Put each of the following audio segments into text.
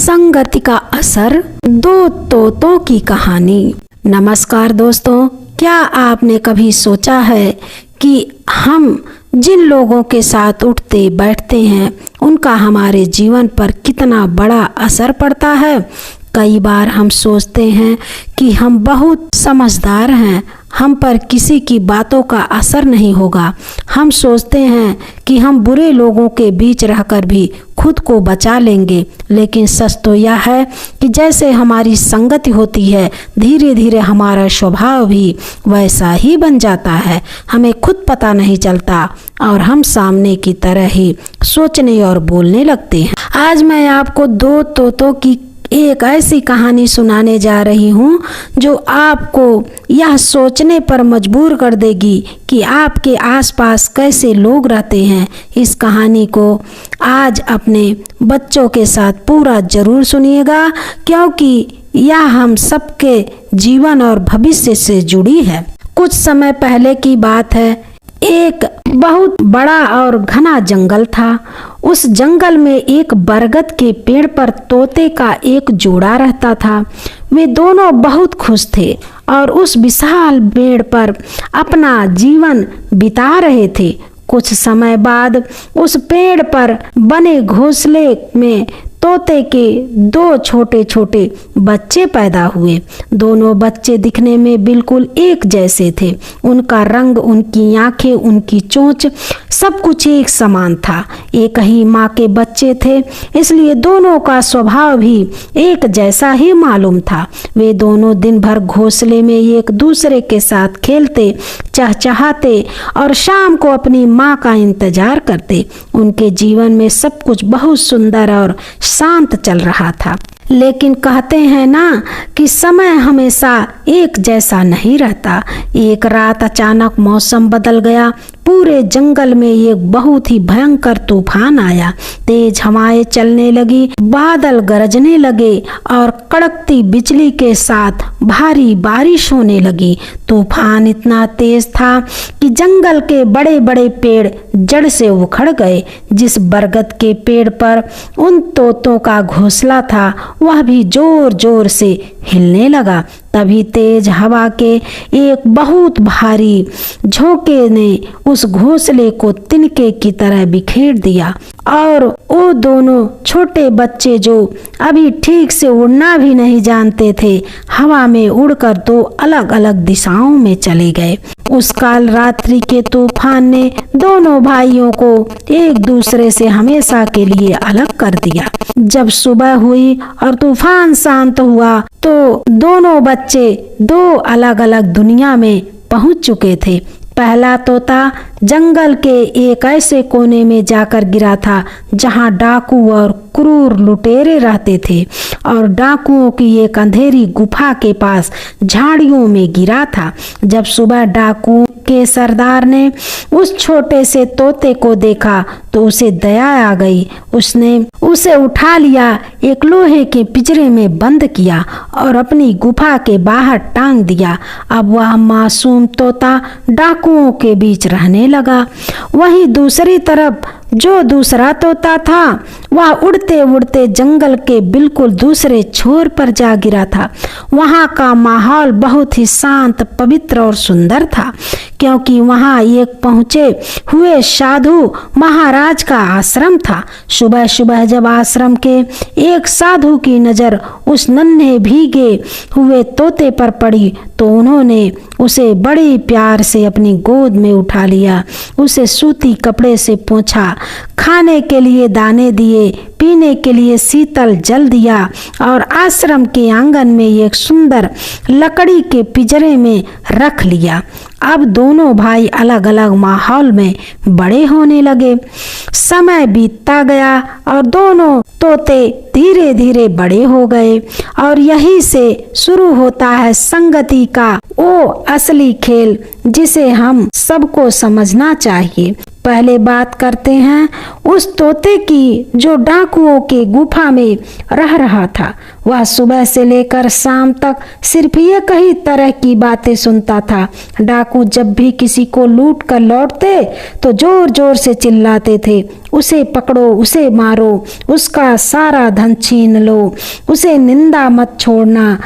संगति का असर, दो तोतों की कहानी। नमस्कार दोस्तों, क्या आपने कभी सोचा है कि हम जिन लोगों के साथ उठते बैठते हैं उनका हमारे जीवन पर कितना बड़ा असर पड़ता है। कई बार हम सोचते हैं कि हम बहुत समझदार हैं, हम पर किसी की बातों का असर नहीं होगा। हम सोचते हैं कि हम बुरे लोगों के बीच रहकर भी खुद को बचा लेंगे, लेकिन सच तो यह है कि जैसे हमारी संगति होती है, धीरे धीरे हमारा स्वभाव भी वैसा ही बन जाता है। हमें खुद पता नहीं चलता और हम सामने की तरह ही सोचने और बोलने लगते हैं। आज मैं आपको दो तोतों की एक ऐसी कहानी सुनाने जा रही हूँ जो आपको यह सोचने पर मजबूर कर देगी कि आपके आसपास कैसे लोग रहते हैं। इस कहानी को आज अपने बच्चों के साथ पूरा जरूर सुनिएगा, क्योंकि यह हम सबके जीवन और भविष्य से जुड़ी है। कुछ समय पहले की बात है, एक बहुत बड़ा और घना जंगल था। उस जंगल में एक बरगद के पेड़ पर तोते का एक जोड़ा रहता था। वे दोनों बहुत खुश थे और उस विशाल पेड़ पर अपना जीवन बिता रहे थे। कुछ समय बाद उस पेड़ पर बने घोंसले में तोते के दो छोटे छोटे बच्चे पैदा हुए। दोनों बच्चे दिखने में बिल्कुल एक जैसे थे। उनका रंग, उनकी आंखें, उनकी चोंच सब कुछ एक समान था। एक ही माँ के बच्चे थे, इसलिए दोनों का स्वभाव भी एक जैसा ही मालूम था। वे दोनों दिन भर घोंसले में एक दूसरे के साथ खेलते, चहचहाते और शाम को अपनी माँ का इंतजार करते। उनके जीवन में सब कुछ बहुत सुंदर और शांत चल रहा था। लेकिन कहते हैं ना कि समय हमेशा एक जैसा नहीं रहता। एक रात अचानक मौसम बदल गया। पूरे जंगल में एक बहुत ही भयंकर तूफान आया। तेज हवाएं चलने लगी, बादल गरजने लगे और कड़कती बिजली के साथ भारी बारिश होने लगी। तूफान इतना तेज था कि जंगल के बड़े बड़े पेड़ जड़ से उखड़ गए। जिस बरगद के पेड़ पर उन तोतों का घोंसला था, वह भी जोर जोर से हिलने लगा। तभी तेज हवा के एक बहुत भारी झोंके ने उस घोंसले को तिनके की तरह बिखेर दिया और वो दोनों छोटे बच्चे, जो अभी ठीक से उड़ना भी नहीं जानते थे, हवा में उड़कर दो अलग अलग दिशाओं में चले गए। उस काल रात्रि के तूफान ने दोनों भाइयों को एक दूसरे से हमेशा के लिए अलग कर दिया। जब सुबह हुई और तूफान शांत हुआ तो दोनों बच्चे दो अलग अलग दुनिया में पहुंच चुके थे। पहला तोता जंगल के एक ऐसे कोने में जाकर गिरा था जहां डाकू और क्रूर लुटेरे रहते थे, और डाकुओं की एक अंधेरी गुफा के पास झाड़ियों में गिरा था। जब सुबह डाकू के सरदार ने उस छोटे से तोते को देखा तो उसे दया आ गई। उसने उसे उठा लिया, एक लोहे के पिंजरे में बंद किया और अपनी गुफा के बाहर टांग दिया। अब वह मासूम तोता डाकुओं के बीच रहने लगा। वहीं दूसरी तरफ जो दूसरा तोता था, वह उड़ते उड़ते जंगल के बिल्कुल दूसरे छोर पर जा गिरा था। वहाँ का माहौल बहुत ही शांत, पवित्र और सुंदर था, क्योंकि वहाँ एक पहुँचे हुए साधु महाराज का आश्रम था। सुबह सुबह जब आश्रम के एक साधु की नज़र उस नन्हे भीगे हुए तोते पर पड़ी तो उन्होंने उसे बड़े प्यार से अपनी गोद में उठा लिया। उसे सूती कपड़े से पोंछा, खाने के लिए दाने दिए, पीने के लिए शीतल जल दिया और आश्रम के आंगन में एक सुंदर लकड़ी के पिंजरे में रख लिया। अब दोनों भाई अलग अलग माहौल में बड़े होने लगे। समय बीतता गया और दोनों तोते धीरे धीरे बड़े हो गए, और यही से शुरू होता है संगति का वो असली खेल जिसे हम सबको समझना चाहिए। पहले बात करते हैं उस तोते की जो डाकुओं के गुफा में रह रहा था। वह सुबह से लेकर शाम तक सिर्फ एक ही तरह की बातें सुनता था। डाकू जब भी किसी को लूट कर लौटते तो जोर जोर से चिल्लाते थे, उसे पकड़ो, उसे मारो, उसका सारा धन छीन लो, उसे निंदा मत छोड़ना,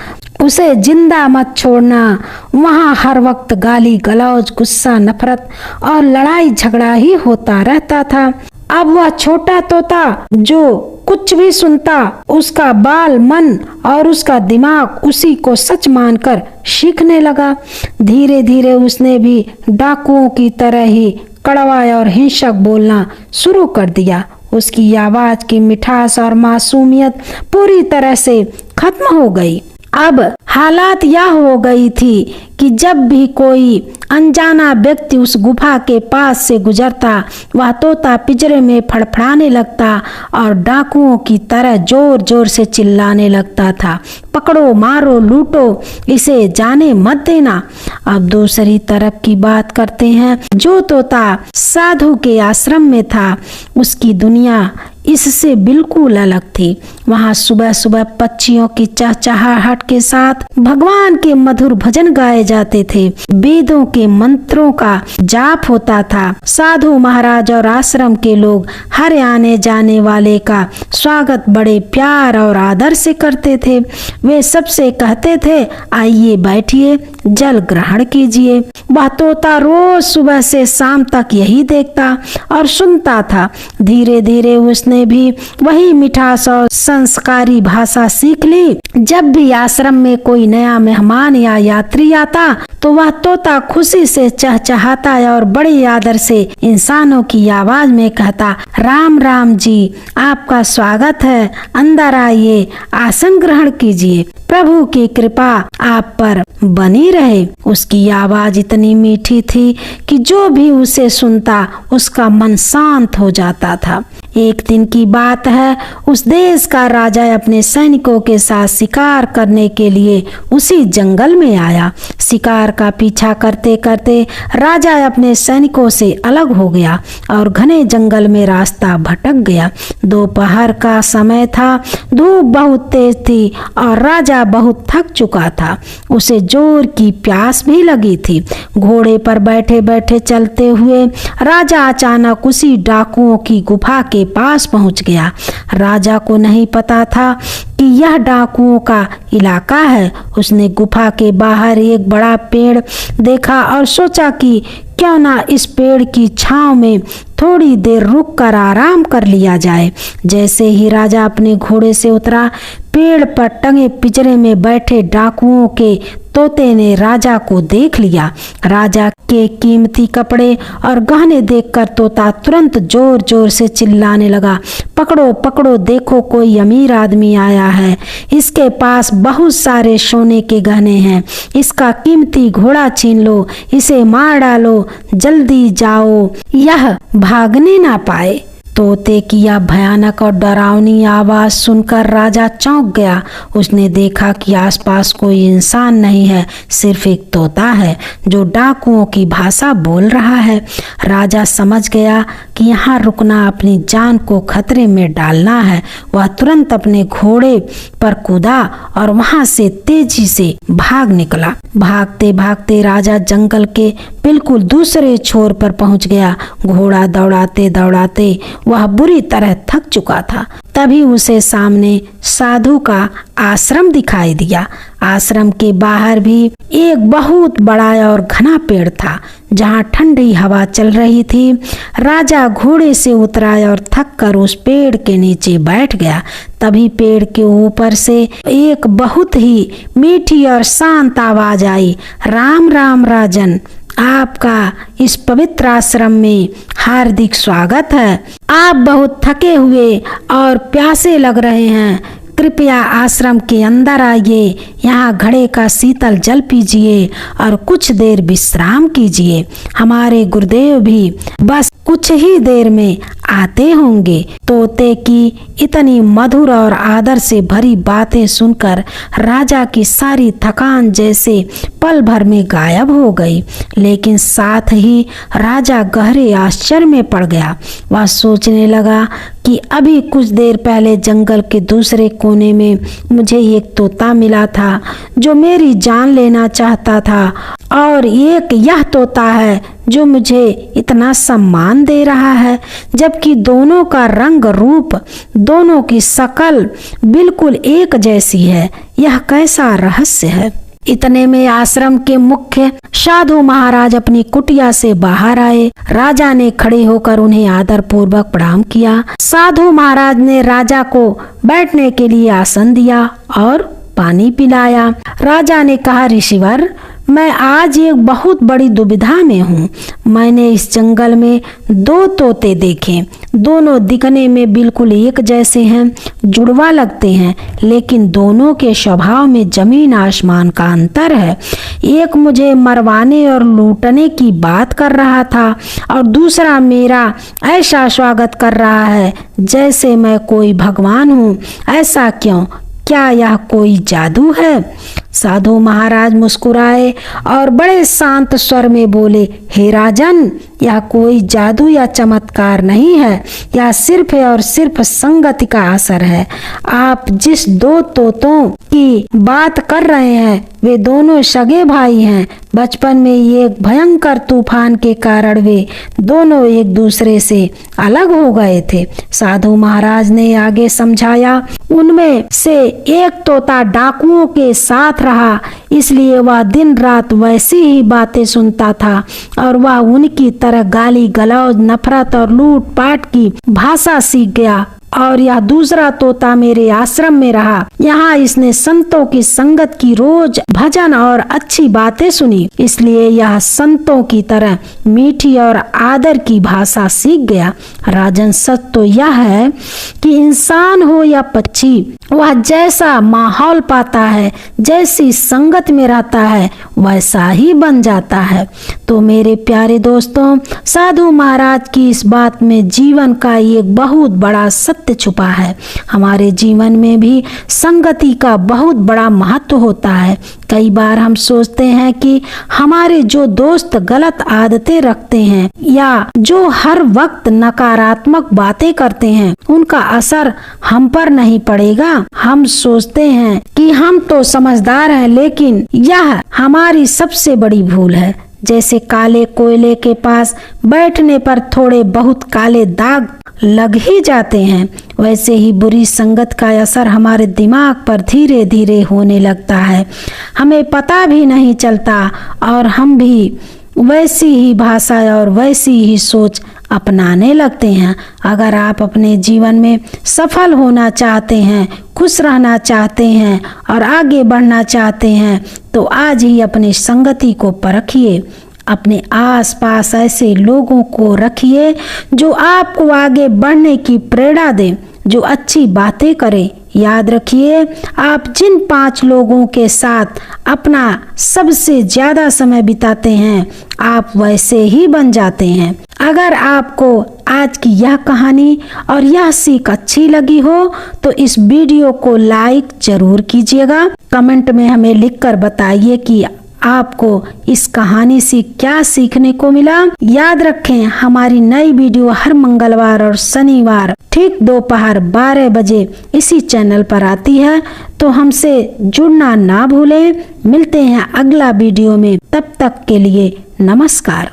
उसे जिंदा मत छोड़ना। वहाँ हर वक्त गाली गलौज, गुस्सा, नफरत और लड़ाई झगड़ा ही होता रहता था। अब वह छोटा तोता जो कुछ भी सुनता, उसका बाल मन और उसका दिमाग उसी को सच मानकर सीखने लगा। धीरे धीरे उसने भी डाकुओं की तरह ही कड़वा और हिंसक बोलना शुरू कर दिया। उसकी आवाज की मिठास और मासूमियत पूरी तरह से खत्म हो गई। अब हालात यह हो गई थी कि जब भी कोई अनजाना व्यक्ति उस गुफा के पास से गुजरता, वह तोता पिंजरे में फड़फड़ाने लगता और डाकुओं की तरह जोर जोर से चिल्लाने लगता था, पकड़ो, मारो, लूटो, इसे जाने मत देना। अब दूसरी तरफ की बात करते हैं। जो तोता साधु के आश्रम में था, उसकी दुनिया इससे बिल्कुल अलग थी। वहाँ सुबह सुबह पक्षियों की चहचहाहट के साथ भगवान के मधुर भजन गाए जाते थे। वेदों के मंत्रों का जाप होता था। साधु महाराज और आश्रम के लोग हर आने जाने वाले का स्वागत बड़े प्यार और आदर से करते थे। वे सबसे कहते थे, आइए बैठिए, जल ग्रहण कीजिए। वह तोता रोज सुबह से शाम तक यही देखता और सुनता था। धीरे धीरे उसने भी वही मिठास और संस्कारी भाषा सीख ली। जब भी आश्रम में कोई नया मेहमान या यात्री आता तो वह तोता खुशी से चहचहाता और बड़े आदर से इंसानों की आवाज में कहता, राम राम जी, आपका स्वागत है, अंदर आइए, आसन ग्रहण कीजिए, प्रभु की कृपा आप पर बनी रहे। उसकी आवाज इतनी मीठी थी कि जो भी उसे सुनता उसका मन शांत हो जाता था। एक दिन की बात है, उस देश का राजा अपने सैनिकों के साथ शिकार करने के लिए उसी जंगल में आया। शिकार का पीछा करते करते राजा अपने सैनिकों से अलग हो गया और घने जंगल में रास्ता भटक गया। दोपहर का समय था, धूप बहुत तेज थी और राजा बहुत थक चुका था। उसे जोर की प्यास भी लगी थी। घोड़े पर बैठे बैठे चलते हुए राजा अचानक उसी डाकुओं की गुफा के पास पहुंच गया। राजा को नहीं पता था कि यह डाकुओं का इलाका है। उसने गुफा के बाहर एक बड़ा पेड़ देखा और सोचा कि क्यों ना इस पेड़ की छांव में थोड़ी देर रुककर आराम कर लिया जाए। जैसे ही राजा अपने घोड़े से उतरा, पेड़ पर टंगे पिंजरे में बैठे डाकुओं के तोते ने राजा को देख लिया। राजा के कीमती कपड़े और गहने देखकर तोता तुरंत जोर जोर से चिल्लाने लगा, पकड़ो पकड़ो, देखो कोई अमीर आदमी आया है, इसके पास बहुत सारे सोने के गहने हैं, इसका कीमती घोड़ा छीन लो, इसे मार डालो, जल्दी जाओ, यह भागने ना पाए। तोते की यह भयानक और डरावनी आवाज सुनकर राजा चौंक गया। उसने देखा कि आसपास कोई इंसान नहीं है, सिर्फ एक तोता है जो डाकुओं की भाषा बोल रहा है। राजा समझ गया कि यहाँ रुकना अपनी जान को खतरे में डालना है। वह तुरंत अपने घोड़े पर कूदा और वहां से तेजी से भाग निकला। भागते भागते राजा जंगल के बिल्कुल दूसरे छोर पर पहुंच गया। घोड़ा दौड़ाते दौड़ाते वह बुरी तरह थक चुका था। तभी उसे सामने साधु का आश्रम दिखाई दिया। आश्रम के बाहर भी एक बहुत बड़ा और घना पेड़ था जहाँ ठंडी हवा चल रही थी। राजा घोड़े से उतरा और थक कर उस पेड़ के नीचे बैठ गया। तभी पेड़ के ऊपर से एक बहुत ही मीठी और शांत आवाज आई, राम राम राजन, आपका इस पवित्र आश्रम में हार्दिक स्वागत है। आप बहुत थके हुए और प्यासे लग रहे हैं, कृपया आश्रम के अंदर आइए, यहाँ घड़े का शीतल जल पीजिए और कुछ देर विश्राम कीजिए। हमारे गुरुदेव भी बस कुछ ही देर में आते होंगे। तोते की इतनी मधुर और आदर से भरी बातें सुनकर राजा की सारी थकान जैसे पल भर में गायब हो गई। लेकिन साथ ही राजा गहरे आश्चर्य में पड़ गया। वह सोचने लगा कि अभी कुछ देर पहले जंगल के दूसरे कोने में मुझे एक तोता मिला था जो मेरी जान लेना चाहता था, और एक यह तोता है जो मुझे इतना सम्मान दे रहा है, जबकि दोनों का रंग रूप, दोनों की शक्ल बिल्कुल एक जैसी है। यह कैसा रहस्य है। इतने में आश्रम के मुख्य साधु महाराज अपनी कुटिया से बाहर आए। राजा ने खड़े होकर उन्हें आदर पूर्वक प्रणाम किया। साधु महाराज ने राजा को बैठने के लिए आसन दिया और पानी पिलाया। राजा ने कहा, ऋषिवर, मैं आज एक बहुत बड़ी दुविधा में हूँ। मैंने इस जंगल में 2 तोते देखे। दोनों दिखने में बिल्कुल एक जैसे हैं, जुड़वा लगते हैं, लेकिन दोनों के स्वभाव में जमीन आसमान का अंतर है। एक मुझे मरवाने और लूटने की बात कर रहा था और दूसरा मेरा ऐसा स्वागत कर रहा है जैसे मैं कोई भगवान हूँ। ऐसा क्यों? क्या यह कोई जादू है? साधु महाराज मुस्कुराए और बड़े शांत स्वर में बोले, हे राजन, यह कोई जादू या चमत्कार नहीं है। यह सिर्फ और सिर्फ संगति का असर है। आप जिस 2 तोतों की बात कर रहे हैं वे दोनों सगे भाई हैं। बचपन में एक भयंकर तूफान के कारण वे दोनों एक दूसरे से अलग हो गए थे। साधु महाराज ने आगे समझाया, उनमें से एक तोता डाकुओं के साथ रहा, इसलिए वह दिन रात वैसी ही बातें सुनता था और वह उनकी तरह गाली गलौज, नफरत और लूट पाट की भाषा सीख गया। और यह दूसरा तोता मेरे आश्रम में रहा। यहाँ इसने संतों की संगत की, रोज भजन और अच्छी बातें सुनी, इसलिए यह संतों की तरह मीठी और आदर की भाषा सीख गया। राजन, सच तो यह है कि इंसान हो या पक्षी, वह जैसा माहौल पाता है, जैसी संगत में रहता है, वैसा ही बन जाता है। तो मेरे प्यारे दोस्तों, साधु महाराज की इस बात में जीवन का एक बहुत बड़ा सत्य छुपा है। हमारे जीवन में भी संगति का बहुत बड़ा महत्व होता है। कई बार हम सोचते हैं कि हमारे जो दोस्त गलत आदतें रखते हैं या जो हर वक्त नकारात्मक बातें करते हैं, उनका असर हम पर नहीं पड़ेगा। हम सोचते हैं कि हम तो समझदार हैं, लेकिन यह हमारी सबसे बड़ी भूल है। जैसे काले कोयले के पास बैठने पर थोड़े बहुत काले दाग लग ही जाते हैं, वैसे ही बुरी संगत का असर हमारे दिमाग पर धीरे धीरे होने लगता है। हमें पता भी नहीं चलता और हम भी वैसी ही भाषा और वैसी ही सोच अपनाने लगते हैं। अगर आप अपने जीवन में सफल होना चाहते हैं, खुश रहना चाहते हैं और आगे बढ़ना चाहते हैं, तो आज ही अपनी संगति को परखिए। अपने आसपास ऐसे लोगों को रखिए जो आपको आगे बढ़ने की प्रेरणा दें, जो अच्छी बातें करें। याद रखिए, आप जिन 5 लोगों के साथ अपना सबसे ज्यादा समय बिताते हैं, आप वैसे ही बन जाते हैं। अगर आपको आज की यह कहानी और यह सीख अच्छी लगी हो तो इस वीडियो को लाइक जरूर कीजिएगा। कमेंट में हमें लिखकर बताइए कि आपको इस कहानी से क्या सीखने को मिला। याद रखें, हमारी नई वीडियो हर मंगलवार और शनिवार ठीक दोपहर 12 बजे इसी चैनल पर आती है, तो हमसे जुड़ना ना भूलें। मिलते हैं अगला वीडियो में, तब तक के लिए नमस्कार।